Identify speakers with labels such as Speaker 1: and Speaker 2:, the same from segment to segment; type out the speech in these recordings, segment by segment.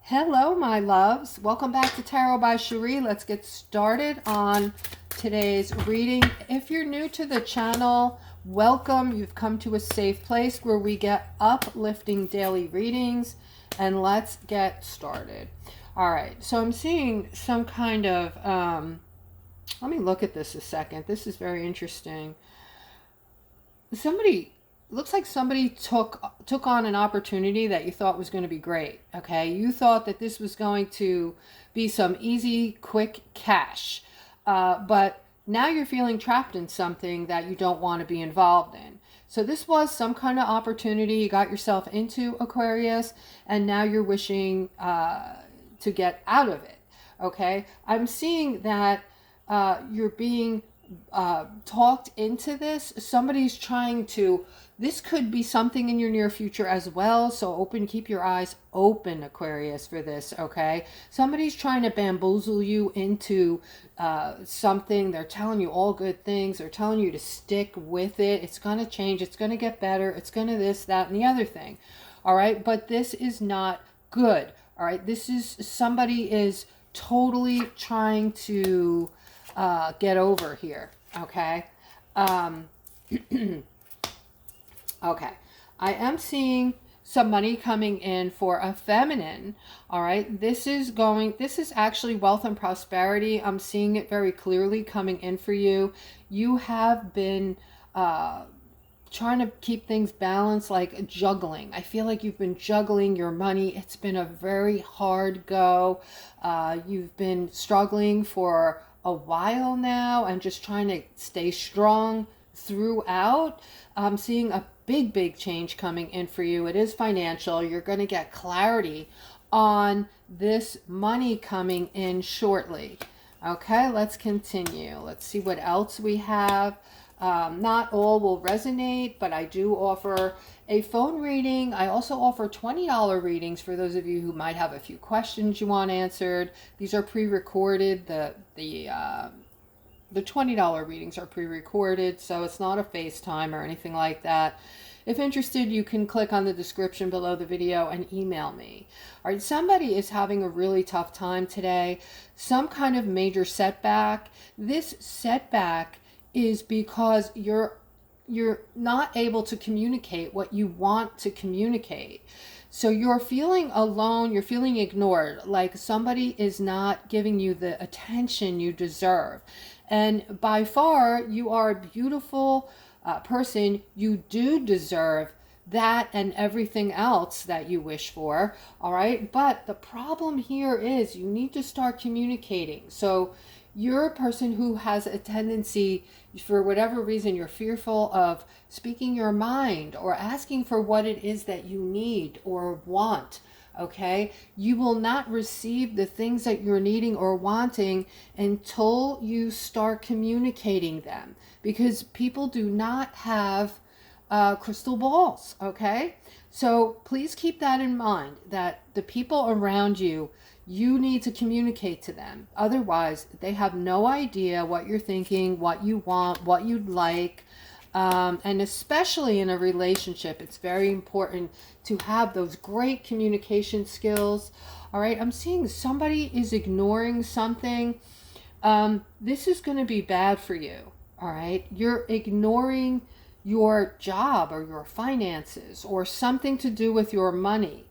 Speaker 1: Hello, my loves. Welcome back to Tarot by Cherie. Let's get started on today's reading. If you're new to the channel, welcome. You've come to a safe place where we get uplifting daily readings, and let's get started. All right, so I'm seeing some kind of, let me look at this a second. This is very interesting. Looks like somebody took on an opportunity that you thought was going to be great. Okay, you thought that this was going to be some easy, quick cash, but now you're feeling trapped in something that you don't want to be involved in. So this was some kind of opportunity. You got yourself into, Aquarius, and now you're wishing to get out of it. Okay, I'm seeing that you're being talked into this. Somebody's trying to, this could be something in your near future as well. So keep your eyes open, Aquarius, for this. Okay, somebody's trying to bamboozle you into something. They're telling you all good things. They're telling you to stick with it. It's going to change. It's going to get better. It's going to this, that, and the other thing. All right, but this is not good. All right, this is, somebody is totally trying to get over here. Okay. Okay, I am seeing some money coming in for a feminine. All right, this is actually wealth and prosperity. I'm seeing it very clearly coming in for you. You have been trying to keep things balanced, like juggling. I feel like you've been juggling your money. It's been a very hard go. You've been struggling for a while now and just trying to stay strong throughout. I'm seeing a big change coming in for you. It is financial. You're going to get clarity on this money coming in shortly. Okay, let's continue. Let's see what else we have. Not all will resonate, but I do offer a phone reading. I also offer $20 readings for those of you who might have a few questions you want answered. These are pre-recorded. The $20 readings are pre-recorded, so it's not a FaceTime or anything like that. If interested, you can click on the description below the video and email me. All right, somebody is having a really tough time today. Some kind of major setback. This setback is because you're not able to communicate what you want to communicate. So you're feeling alone, you're feeling ignored, like somebody is not giving you the attention you deserve. And by far, you are a beautiful person. You do deserve that and everything else that you wish for. All right. But the problem here is you need to start communicating. So you're a person who has a tendency, for whatever reason, you're fearful of speaking your mind or asking for what it is that you need or want. Okay, you will not receive the things that you're needing or wanting until you start communicating them, because people do not have crystal balls. Okay, so please keep that in mind, that the people around you, you need to communicate to them. Otherwise, they have no idea what you're thinking, what you want, what you'd like. And especially in a relationship, it's very important to have those great communication skills. All right, I'm seeing somebody is ignoring something. This is going to be bad for you. All right, you're ignoring your job or your finances or something to do with your money.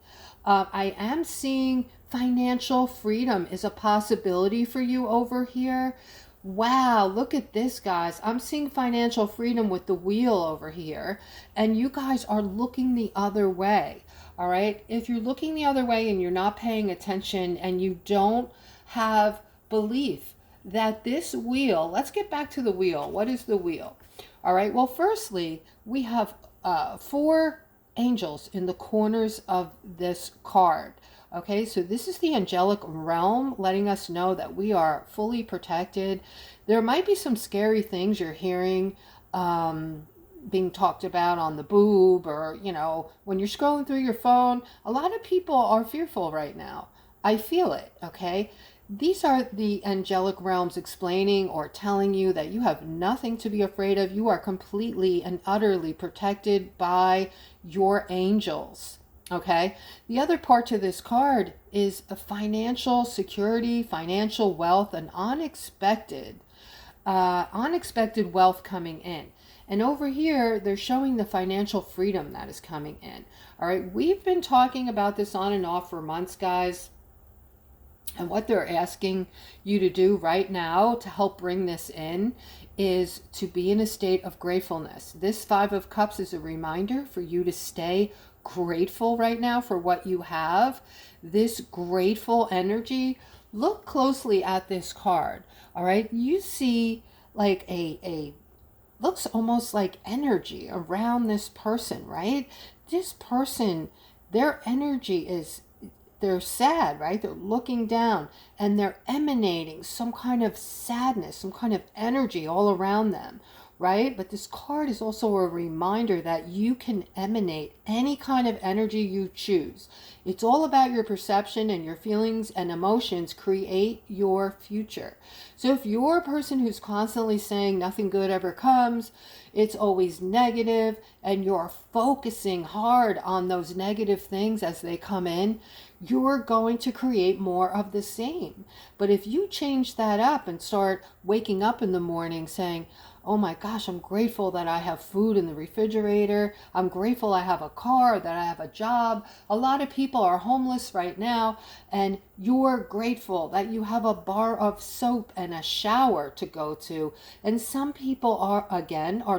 Speaker 1: I am seeing financial freedom is a possibility for you over here. Wow, look at this, guys. I'm seeing financial freedom with the wheel over here, and you guys are looking the other way. All right, if you're looking the other way and you're not paying attention and you don't have belief that this wheel, let's get back to the wheel. What is the wheel? All right, well, firstly, we have 4 angels in the corners of this card. Okay, so this is the angelic realm letting us know that we are fully protected. There might be some scary things you're hearing being talked about on the boob, or, you know, when you're scrolling through your phone. A lot of people are fearful right now. I feel it, okay? These are the angelic realms explaining or telling you that you have nothing to be afraid of. You are completely and utterly protected by your angels. Okay. The other part to this card is a financial security, financial wealth, and unexpected wealth coming in. And over here, they're showing the financial freedom that is coming in. All right. We've been talking about this on and off for months, guys. And what they're asking you to do right now to help bring this in is to be in a state of gratefulness. This Five of Cups is a reminder for you to stay grateful right now for what you have. This grateful energy, look closely at this card. All right. You see like a looks almost like energy around this person, right? This person, their energy is, they're sad, right? They're looking down and they're emanating some kind of sadness, some kind of energy all around them, right? But this card is also a reminder that you can emanate any kind of energy you choose. It's all about your perception, and your feelings and emotions create your future. So if you're a person who's constantly saying nothing good ever comes, it's always negative, and you're focusing hard on those negative things as they come in, you're going to create more of the same. But if you change that up and start waking up in the morning saying, oh my gosh, I'm grateful that I have food in the refrigerator. I'm grateful I have a car, that I have a job. A lot of people are homeless right now, and you're grateful that you have a bar of soap and a shower to go to. And some people are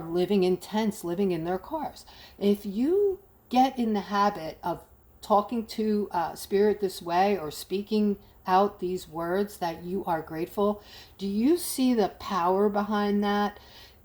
Speaker 1: living in tents, living in their cars. If you get in the habit of talking to spirit this way, or speaking out these words that you are grateful, do you see the power behind that?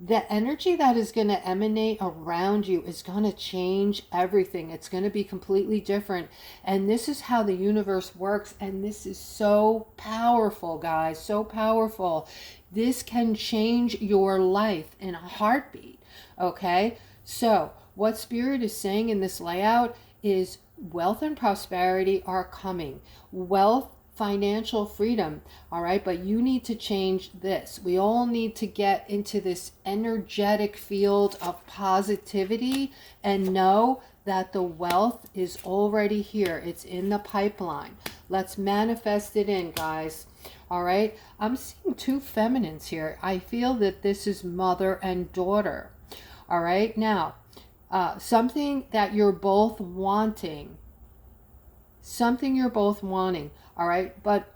Speaker 1: The energy that is going to emanate around you is going to change everything. It's going to be completely different. And this is how the universe works. And this is so powerful, guys. So powerful. This can change your life in a heartbeat. Okay? So what Spirit is saying in this layout is wealth and prosperity are coming. Wealth, financial freedom, all right? But you need to change this. We all need to get into this energetic field of positivity and know that the wealth is already here. It's in the pipeline. Let's manifest it in, guys. All right? I'm seeing two feminines here. I feel that this is mother and daughter. All right? Now, something that you're both wanting. Something you're both wanting. All right, but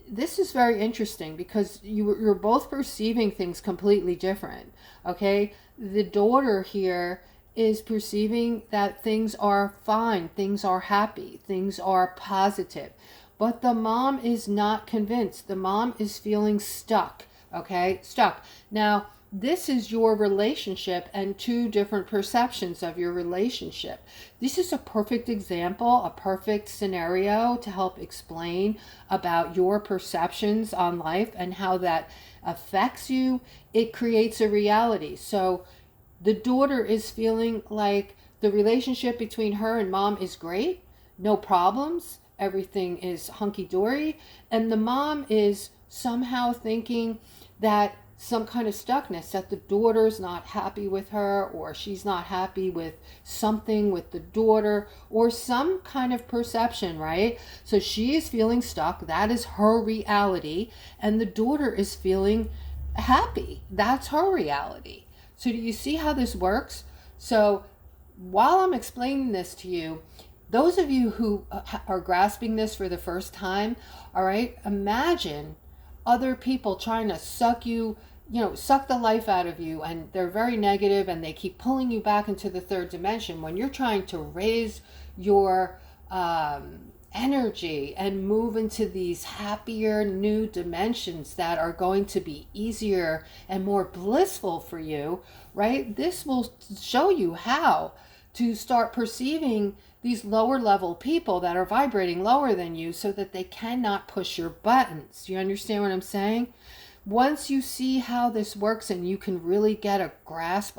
Speaker 1: this is very interesting because you're both perceiving things completely different. Okay, the daughter here is perceiving that things are fine, things are happy, things are positive, but the mom is not convinced. The mom is feeling stuck. Okay, stuck. Now, this is your relationship and two different perceptions of your relationship. This is a perfect example, a perfect scenario to help explain about your perceptions on life and how that affects you. It creates a reality. So the daughter is feeling like the relationship between her and mom is great, no problems, everything is hunky-dory, and the mom is somehow thinking that some kind of stuckness, that the daughter's not happy with her, or she's not happy with something with the daughter, or some kind of perception, right? So she is feeling stuck. That is her reality. And the daughter is feeling happy. That's her reality. So do you see how this works? So while I'm explaining this to you, those of you who are grasping this for the first time, all right, imagine other people trying to suck the life out of you, and they're very negative and they keep pulling you back into the third dimension when you're trying to raise your energy and move into these happier new dimensions that are going to be easier and more blissful for you, right? This will show you how to start perceiving these lower level people that are vibrating lower than you so that they cannot push your buttons. Do you understand what I'm saying? Once you see how this works and you can really get a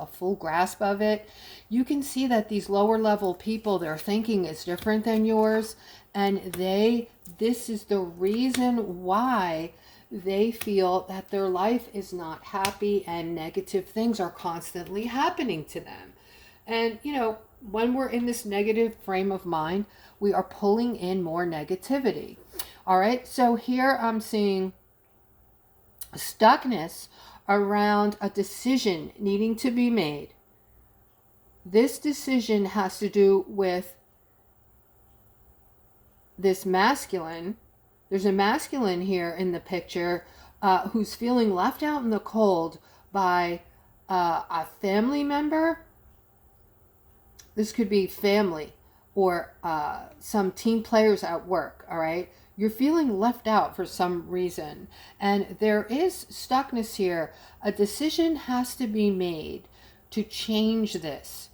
Speaker 1: full grasp of it, you can see that these lower level people, their thinking is different than yours, and this is the reason why they feel that their life is not happy and negative things are constantly happening to them. And when we're in this negative frame of mind, we are pulling in more negativity. All right, so here I'm seeing stuckness around a decision needing to be made. This decision has to do with this masculine. There's a masculine here in the picture who's feeling left out in the cold by a family member. This could be family or some team players at work, all right? You're feeling left out for some reason. And there is stuckness here. A decision has to be made to change this,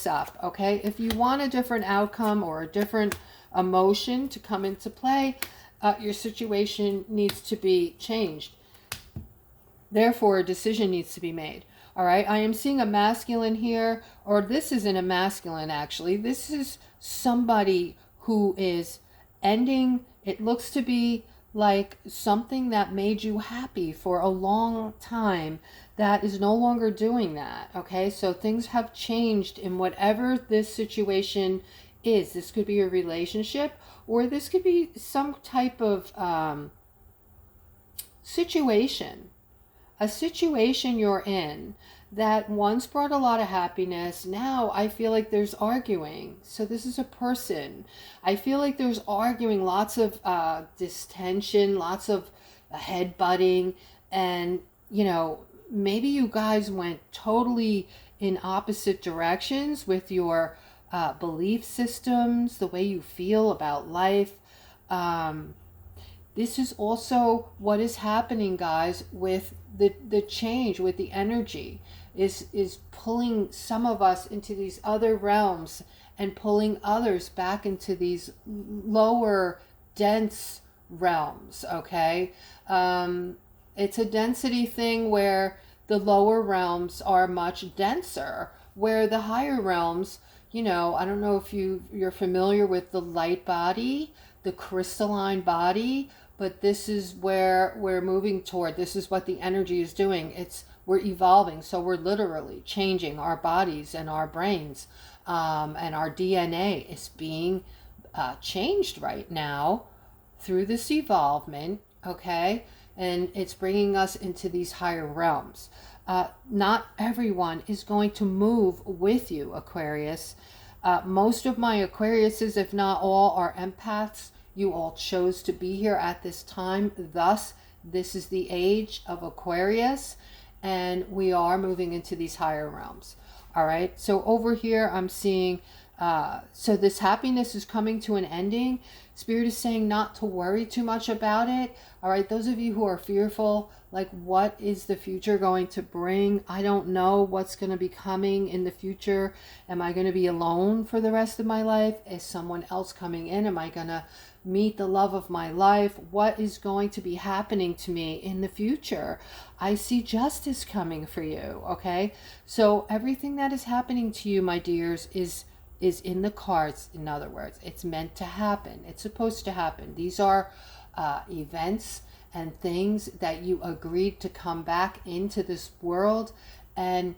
Speaker 1: up, okay? If you want a different outcome or a different emotion to come into play, your situation needs to be changed. Therefore, a decision needs to be made. All right, I am seeing a masculine here, or this isn't a masculine actually. This is somebody who is ending, it looks to be like something that made you happy for a long time that is no longer doing that. Okay, so things have changed in whatever this situation is. This could be a relationship, or this could be some type of situation. A situation you're in that once brought a lot of happiness, now I feel like there's arguing. So this is a person. I feel like there's arguing, lots of distension, lots of headbutting, and you know, maybe you guys went totally in opposite directions with your belief systems, the way you feel about life. This is also what is happening, guys, with the change, with the energy, is pulling some of us into these other realms and pulling others back into these lower, dense realms, okay? It's a density thing where the lower realms are much denser, where the higher realms, you know, I don't know if you're familiar with the light body, the crystalline body, but this is where we're moving toward. This is what the energy is doing. We're evolving, so we're literally changing our bodies and our brains, and our DNA is being changed right now through this evolvement, okay? And it's bringing us into these higher realms. Not everyone is going to move with you, Aquarius. Most of my Aquariuses, if not all, are empaths. You all chose to be here at this time. Thus, this is the age of Aquarius, and we are moving into these higher realms. All right. So over here, I'm seeing, so this happiness is coming to an ending. Spirit is saying not to worry too much about it. All right. Those of you who are fearful, like, what is the future going to bring? I don't know what's going to be coming in the future. Am I going to be alone for the rest of my life? Is someone else coming in? Am I going to meet the love of my life? What is going to be happening to me in the future? I see justice coming for you, okay? So everything that is happening to you, my dears, is in the cards. In other words, it's meant to happen. It's supposed to happen. These are events and things that you agreed to come back into this world and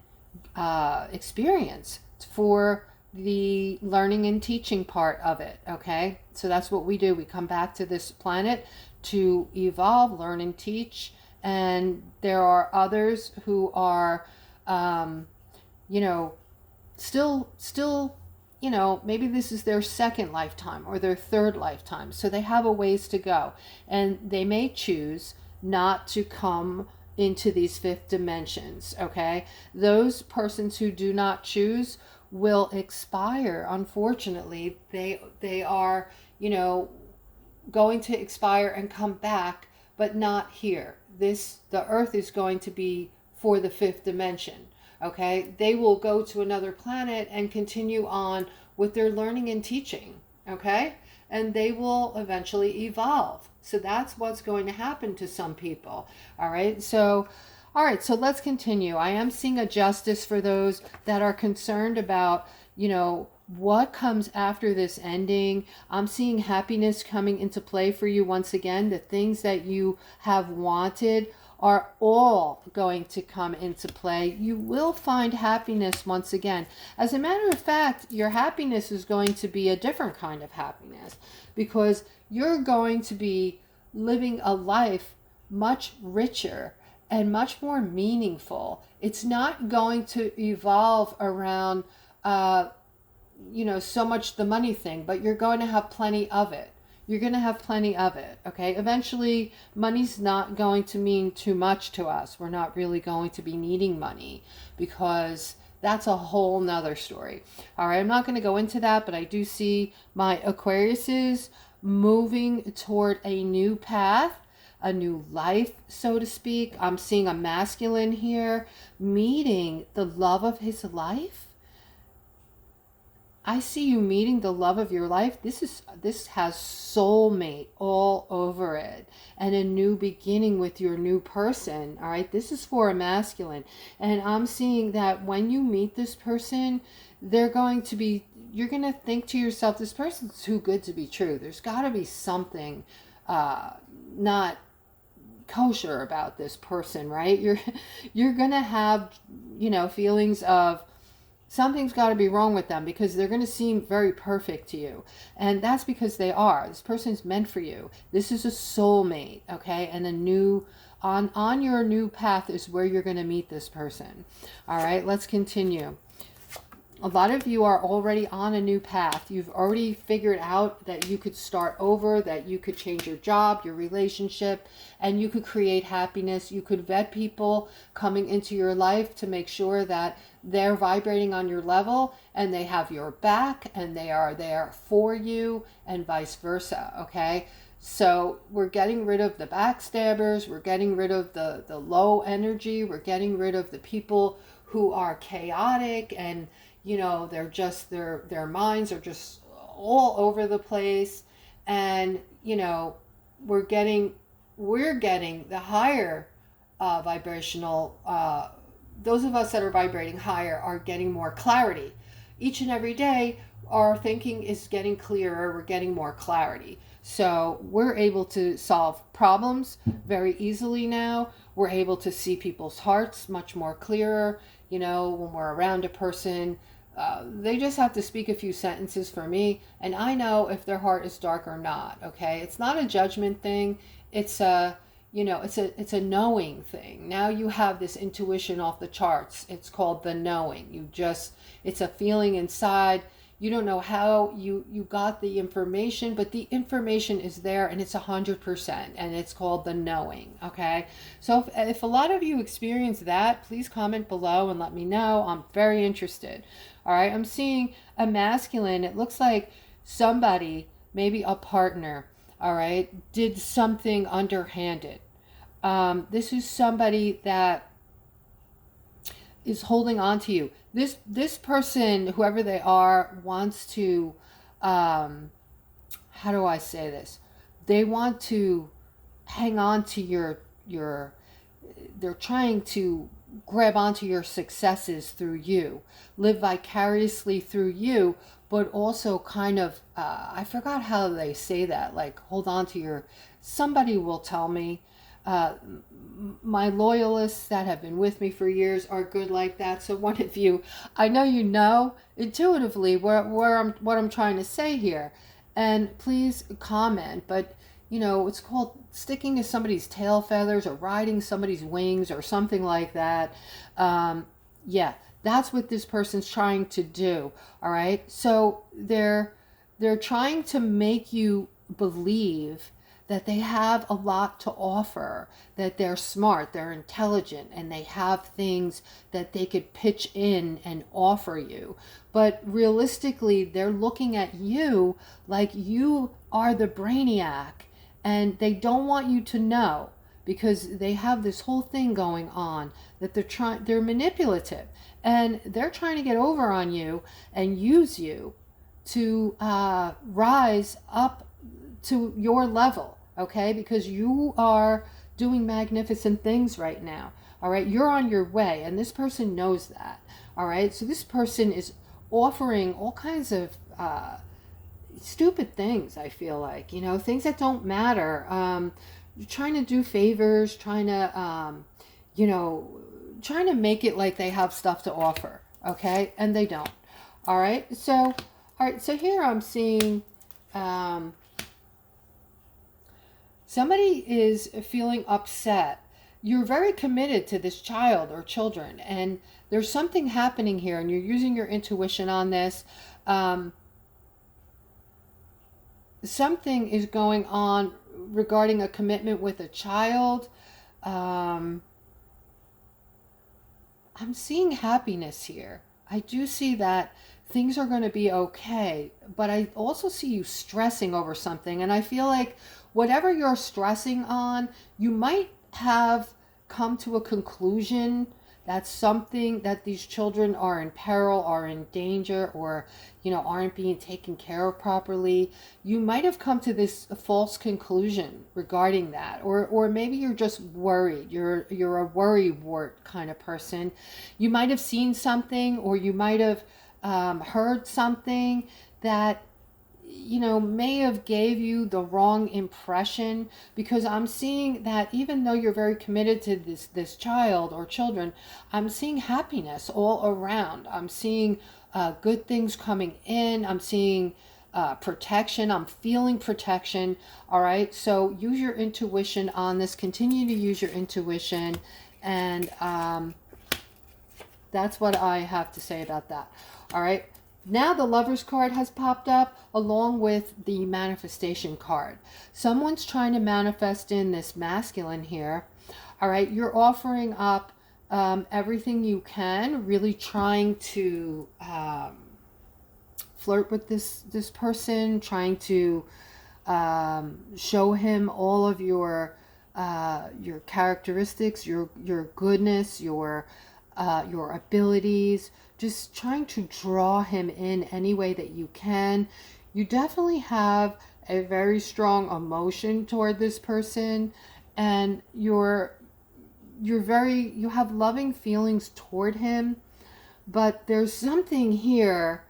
Speaker 1: experience for the learning and teaching part of it, okay? So that's what we do. We come back to this planet to evolve, learn, and teach. And there are others who are, you know, still, you know, maybe this is their second lifetime or their third lifetime. So they have a ways to go. And they may choose not to come into these fifth dimensions, okay? Those persons who do not choose will expire. Unfortunately, they are, you know, going to expire and come back, but not here. The earth is going to be for the fifth dimension, okay? They will go to another planet and continue on with their learning and teaching, okay? And they will eventually evolve. So that's what's going to happen to some people. All right, so let's continue. I am seeing a justice for those that are concerned about, you know, what comes after this ending. I'm seeing happiness coming into play for you once again. The things that you have wanted are all going to come into play. You will find happiness once again. As a matter of fact, your happiness is going to be a different kind of happiness, because you're going to be living a life much richer and much more meaningful. It's not going to evolve around, so much the money thing, but you're going to have plenty of it. You're going to have plenty of it, okay? Eventually, money's not going to mean too much to us. We're not really going to be needing money, because that's a whole nother story. All right, I'm not going to go into that, but I do see my Aquariuses moving toward a new path, a new life, so to speak. I'm seeing a masculine here meeting the love of his life. I see you meeting the love of your life. This has soulmate all over it, and a new beginning with your new person. All right, this is for a masculine, and I'm seeing that when you meet this person, you're going to think to yourself, this person's too good to be true. There's got to be something not kosher about this person, right? You're going to have, feelings of something's got to be wrong with them, because they're going to seem very perfect to you. And that's because they are. This person's meant for you. This is a soulmate, okay? And on your new path is where you're going to meet this person. All right, let's continue. A lot of you are already on a new path. You've already figured out that you could start over, that you could change your job, your relationship, and you could create happiness. You could vet people coming into your life to make sure that they're vibrating on your level and they have your back and they are there for you, and vice versa, okay? So we're getting rid of the backstabbers. We're getting rid of the low energy. We're getting rid of the people who are chaotic and they're just, their minds are just all over the place. And, we're getting the higher vibrational, those of us that are vibrating higher are getting more clarity. Each and every day, our thinking is getting clearer. We're getting more clarity. So we're able to solve problems very easily now. We're able to see people's hearts much more clearer. When we're around a person, they just have to speak a few sentences for me, and I know if their heart is dark or not, okay? It's not a judgment thing. It's a knowing thing. Now you have this intuition off the charts. It's called the knowing. It's a feeling inside. You don't know how you got the information, but the information is there, and it's 100%, and it's called the knowing, okay? So if a lot of you experience that, please comment below and let me know. I'm very interested. All right, I'm seeing a masculine. It looks like somebody, maybe a partner, all right, did something underhanded. This is somebody that is holding on to you. This person, whoever they are, wants to, how do I say this? They want to hang on to they're trying to grab onto your successes through you, live vicariously through you, but also kind of, I forgot how they say that, like hold on to somebody will tell me. My loyalists that have been with me for years are good like that. So one of you, I know intuitively what I'm trying to say here, and please comment. But it's called sticking to somebody's tail feathers or riding somebody's wings or something like that. Yeah, that's what this person's trying to do. All right, so they're trying to make you believe that they have a lot to offer, that they're smart, they're intelligent, and they have things that they could pitch in and offer you. But realistically, they're looking at you like you are the brainiac, and they don't want you to know, because they have this whole thing going on that they're manipulative, and they're trying to get over on you and use you to rise up to your level. Okay, because you are doing magnificent things right now. All right, you're on your way, and this person knows that. All right, so this person is offering all kinds of stupid things, I feel like, things that don't matter. trying to do favors, trying to, you know, trying to make it like they have stuff to offer, okay? And they don't. All right. So here I'm seeing somebody is feeling upset. You're very committed to this child or children, and there's something happening here, and you're using your intuition on this. Something is going on regarding a commitment with a child. I'm seeing happiness here. I do see that things are going to be okay, but I also see you stressing over something, and I feel like whatever you're stressing on, you might have come to a conclusion that something, that these children are in peril, are in danger, or, you know, aren't being taken care of properly. You might have come to this false conclusion regarding that, or maybe you're just worried. You're a worrywart kind of person. You might have seen something, or you might have heard something that, you know, may have gave you the wrong impression, because I'm seeing that even though you're very committed to this child or children, I'm seeing happiness all around. I'm seeing good things coming in. I'm seeing protection. I'm feeling protection. All right. So use your intuition on this. Continue to use your intuition. And that's what I have to say about that. All right. Now the Lover's card has popped up along with the Manifestation card. Someone's trying to manifest in this masculine here. All right. You're offering up everything you can, really trying to flirt with this person, trying to show him all of your characteristics, your goodness, your abilities, just trying to draw him in any way that you can. You definitely have a very strong emotion toward this person, and you have loving feelings toward him, but there's something here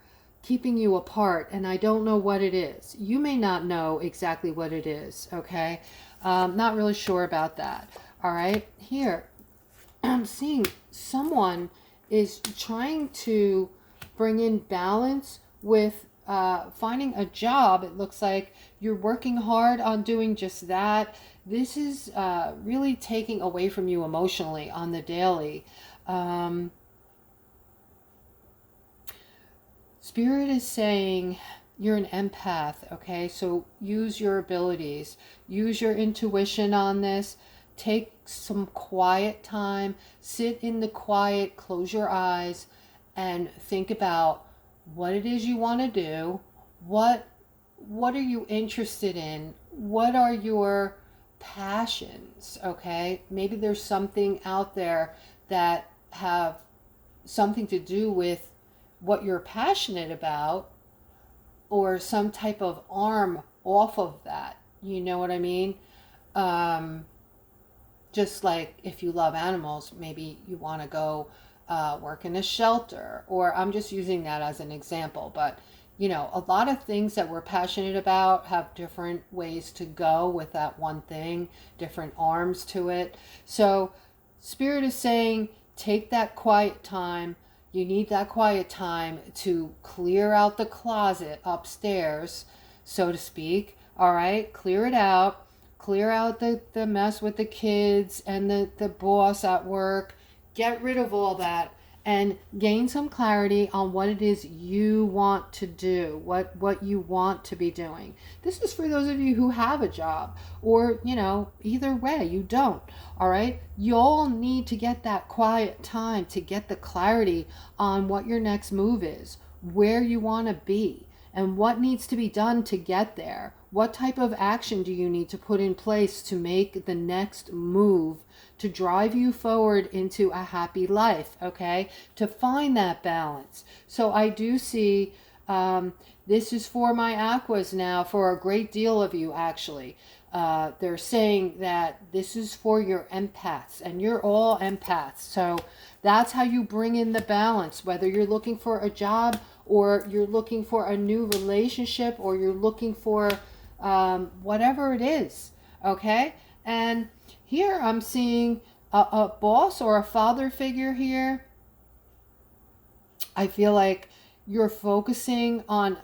Speaker 1: keeping you apart, and I don't know what it is. You may not know exactly what it is, okay? Not really sure about that. All right, here I'm seeing someone is trying to bring in balance with finding a job. It looks like you're working hard on doing just that. This is really taking away from you emotionally on the daily. Spirit is saying you're an empath, okay? So use your abilities. Use your intuition on this. Take some quiet time. Sit in the quiet. Close your eyes and think about what it is you want to do. What are you interested in? What are your passions, okay? Maybe there's something out there that have something to do with what you're passionate about, or some type of arm off of that. You know what I mean? Just like if you love animals, maybe you want to go work in a shelter, or I'm just using that as an example. But, you know, a lot of things that we're passionate about have different ways to go with that one thing, different arms to it. So Spirit is saying, take that quiet time. You need that quiet time to clear out the closet upstairs, so to speak. All right, clear it out. Clear out the mess with the kids and the boss at work. Get rid of all that and gain some clarity on what it is you want to do, what you want to be doing. This is for those of you who have a job, or, you know, either way, you don't. All right, you all need to get that quiet time to get the clarity on what your next move is, where you want to be, and what needs to be done to get there. What type of action do you need to put in place to make the next move to drive you forward into a happy life, okay? To find that balance. So I do see, this is for my Aquas now, for a great deal of you actually. They're saying that this is for your empaths, and you're all empaths. So that's how you bring in the balance, whether you're looking for a job, or you're looking for a new relationship, or you're looking for whatever it is, okay? And here I'm seeing a boss or a father figure here. I feel like you're focusing on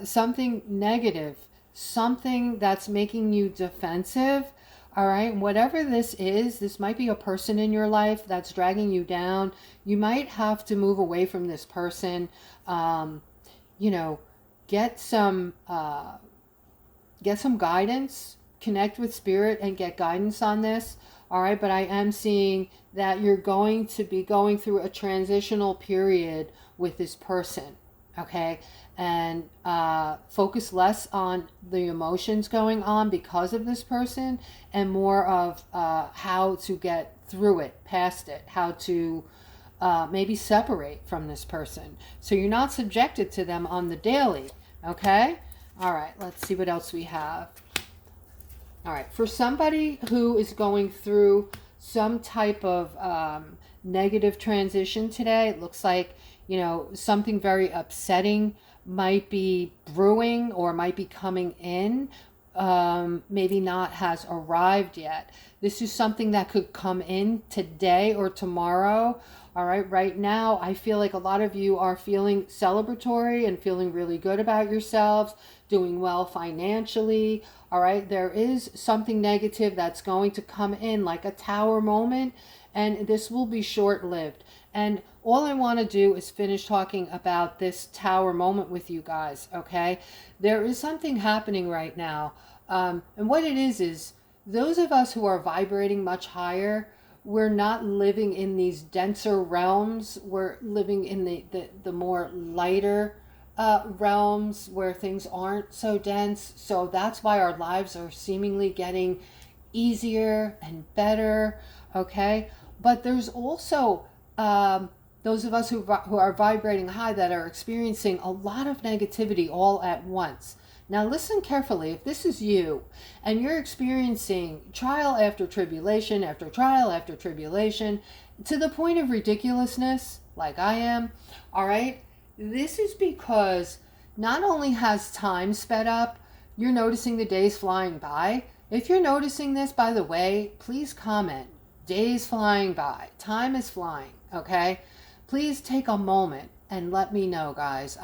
Speaker 1: something negative, something that's making you defensive. All right, whatever this is, this might be a person in your life that's dragging you down. You might have to move away from this person. You know, get some guidance, connect with spirit and get guidance on this. All right, but I am seeing that you're going to be going through a transitional period with this person. Okay, and focus less on the emotions going on because of this person and more of how to get through it, past it, how to maybe separate from this person so you're not subjected to them on the daily. Okay, all right, let's see what else we have. All right, for somebody who is going through some type of negative transition today, it looks like, you know, something very upsetting might be brewing or might be coming in, maybe not has arrived yet. This is something that could come in today or tomorrow. All right, right now I feel like a lot of you are feeling celebratory and feeling really good about yourselves, doing well financially. All right, there is something negative that's going to come in like a tower moment, and this will be short-lived. And all I want to do is finish talking about this tower moment with you guys, okay? There is something happening right now. And what it is those of us who are vibrating much higher, we're not living in these denser realms. We're living in the more lighter realms where things aren't so dense. So that's why our lives are seemingly getting easier and better, okay? But there's also those of us who are vibrating high that are experiencing a lot of negativity all at once. Now listen carefully. If this is you and you're experiencing trial after tribulation after trial after tribulation to the point of ridiculousness, like I am, all right, this is because not only has time sped up, you're noticing the days flying by. If you're noticing this, by the way, please comment. Days flying by. Time is flying, okay? Please take a moment and let me know, guys.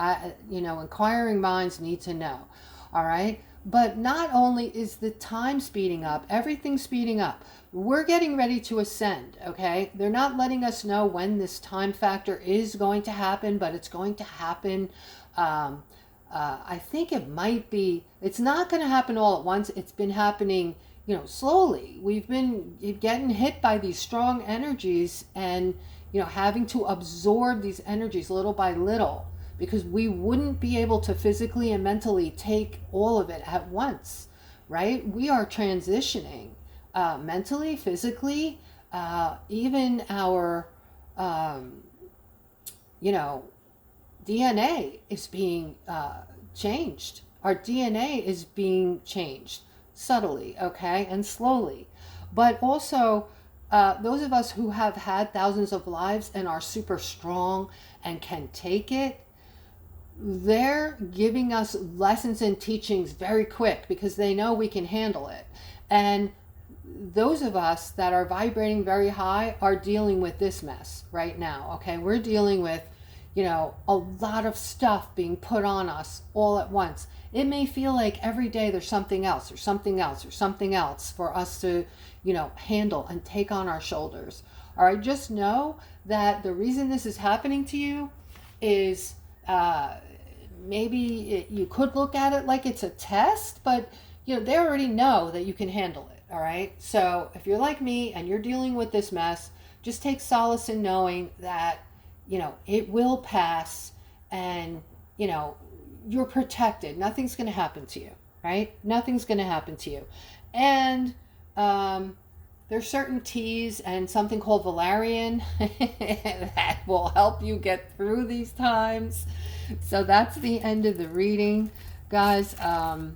Speaker 1: Inquiring minds need to know, all right? But not only is the time speeding up, everything's speeding up. We're getting ready to ascend, okay? They're not letting us know when this time factor is going to happen, but it's going to happen. I think it might be, it's not going to happen all at once. It's been happening, slowly. We've been getting hit by these strong energies and, having to absorb these energies little by little, because we wouldn't be able to physically and mentally take all of it at once, right? We are transitioning mentally, physically, even our, DNA is being changed. Our DNA is being changed subtly, okay, and slowly. But also, those of us who have had thousands of lives and are super strong and can take it, they're giving us lessons and teachings very quick because they know we can handle it. And those of us that are vibrating very high are dealing with this mess right now, okay? We're dealing with, a lot of stuff being put on us all at once. It may feel like every day there's something else or something else or something else for us to, handle and take on our shoulders. All right, just know that the reason this is happening to you is you could look at it like it's a test, but they already know that you can handle it. All right, so if you're like me and you're dealing with this mess, just take solace in knowing that it will pass, and you're protected. Nothing's going to happen to you, right? Nothing's going to happen to you. And there's certain teas and something called valerian that will help you get through these times. So that's the end of the reading, guys. I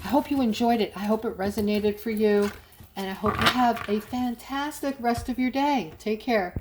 Speaker 1: hope you enjoyed it. I hope it resonated for you, and I hope you have a fantastic rest of your day. Take care.